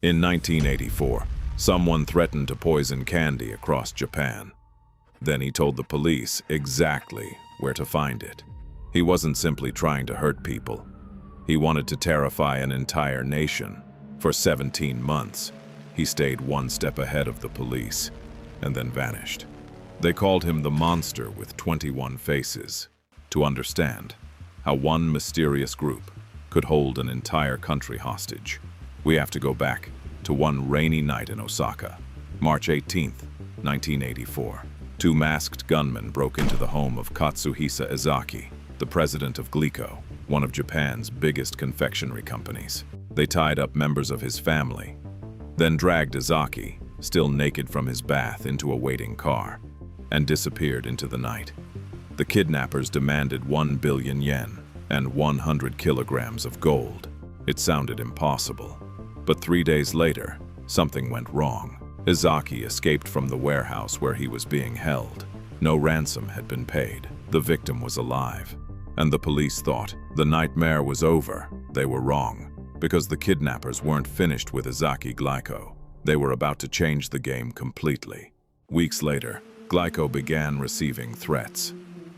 In 1984, someone threatened to poison candy across Japan. Then he told the police exactly where to find it. He wasn't simply trying to hurt people. He wanted to terrify an entire nation. For 17 months, he stayed one step ahead of the police and then vanished. They called him the monster with 21 faces. To understand how one mysterious group could hold an entire country hostage, we have to go back to one rainy night in Osaka, March 18th, 1984. Two masked gunmen broke into the home of Katsuhisa Izaki, the president of Glico, one of Japan's biggest confectionery companies. They tied up members of his family, then dragged Izaki, still naked from his bath, into a waiting car, and disappeared into the night. The kidnappers demanded 1 billion yen and 100 kilograms of gold. It sounded impossible. But 3 days later, something went wrong. Izaki escaped from the warehouse where he was being held. No ransom had been paid. The victim was alive. And the police thought the nightmare was over. They were wrong, because the kidnappers weren't finished with Izaki Glico. They were about to change the game completely. Weeks later, Glico began receiving threats.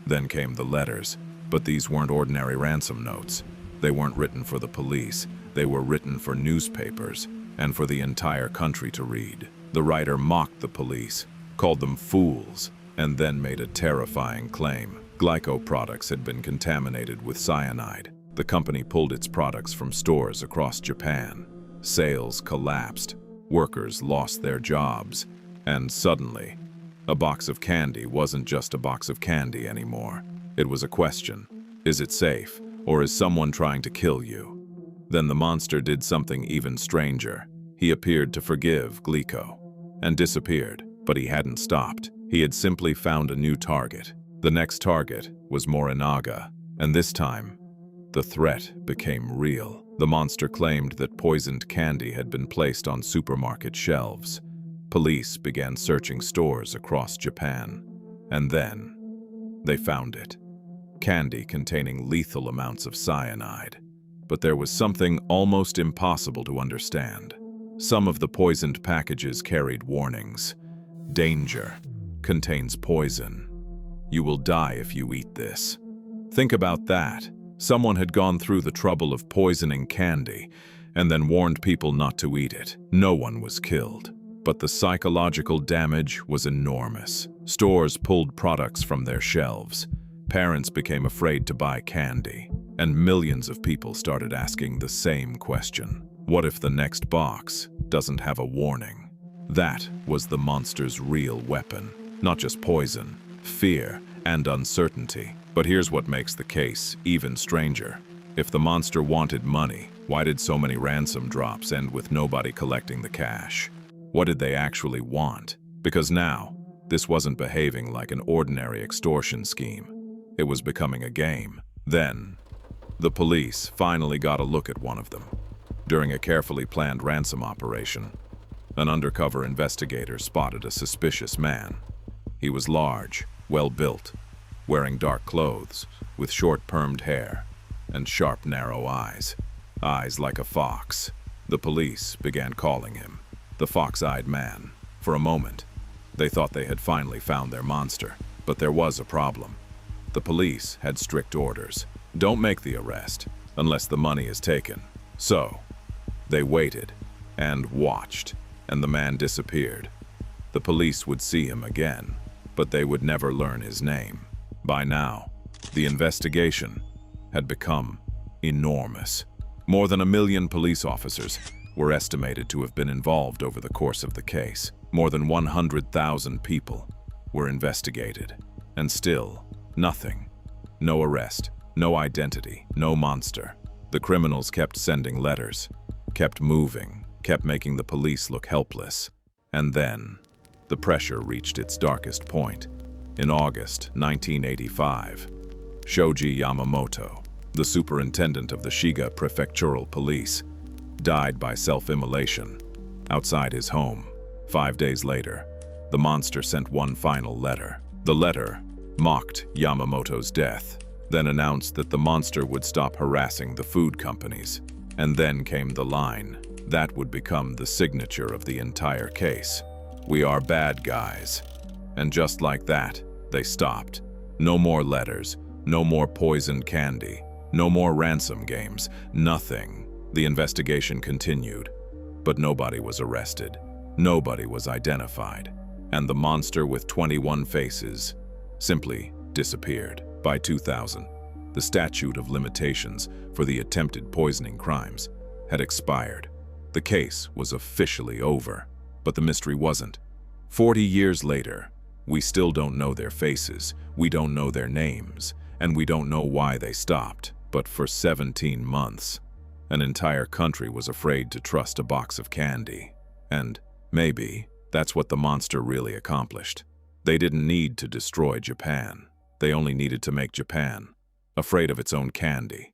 Then came the letters, but these weren't ordinary ransom notes. They weren't written for the police. They were written for newspapers and for the entire country to read. The writer mocked the police, called them fools, and then made a terrifying claim. Glico products had been contaminated with cyanide. The company pulled its products from stores across Japan. Sales collapsed. Workers lost their jobs. And suddenly, a box of candy wasn't just a box of candy anymore. It was a question. Is it safe, or is someone trying to kill you? Then the monster did something even stranger. He appeared to forgive Glico and disappeared, but he hadn't stopped. He had simply found a new target. The next target was Morinaga, and this time, the threat became real. The monster claimed that poisoned candy had been placed on supermarket shelves. Police began searching stores across Japan, and then they found it. Candy containing lethal amounts of cyanide. But there was something almost impossible to understand. Some of the poisoned packages carried warnings. Danger. Contains poison. You will die if you eat this. Think about that. Someone had gone through the trouble of poisoning candy and then warned people not to eat it. No one was killed. But the psychological damage was enormous. Stores pulled products from their shelves. Parents became afraid to buy candy. And millions of people started asking the same question. What if the next box doesn't have a warning? That was the monster's real weapon. Not just poison, fear, and uncertainty. But here's what makes the case even stranger. If the monster wanted money, why did so many ransom drops end with nobody collecting the cash? What did they actually want? Because now, this wasn't behaving like an ordinary extortion scheme. It was becoming a game. Then, the police finally got a look at one of them. During a carefully planned ransom operation, an undercover investigator spotted a suspicious man. He was large, well-built, wearing dark clothes, with short permed hair, and sharp, narrow eyes. Eyes like a fox. The police began calling him the fox-eyed man. For a moment, they thought they had finally found their monster. But there was a problem. The police had strict orders. Don't make the arrest unless the money is taken. So, they waited and watched, and the man disappeared. The police would see him again, but they would never learn his name. By now, the investigation had become enormous. More than 1 million police officers were estimated to have been involved over the course of the case. More than 100,000 people were investigated, and still, nothing. No arrest. No identity, no monster. The criminals kept sending letters, kept moving, kept making the police look helpless. And then, the pressure reached its darkest point. In August 1985, Shoji Yamamoto, the superintendent of the Shiga Prefectural Police, died by self-immolation outside his home. 5 days later, the monster sent one final letter. The letter mocked Yamamoto's death, then announced that the monster would stop harassing the food companies. And then came the line, That would become the signature of the entire case. We are bad guys. And just like that, they stopped. No more letters, no more poisoned candy, no more ransom games, nothing. The investigation continued, but nobody was arrested. Nobody was identified. And the monster with 21 faces simply disappeared. By 2000, the statute of limitations for the attempted poisoning crimes had expired. The case was officially over, but the mystery wasn't. 40 years later, we still don't know their faces, we don't know their names, and we don't know why they stopped. But for 17 months, an entire country was afraid to trust a box of candy. And maybe that's what the monster really accomplished. They didn't need to destroy Japan. They only needed to make Japan afraid of its own candy.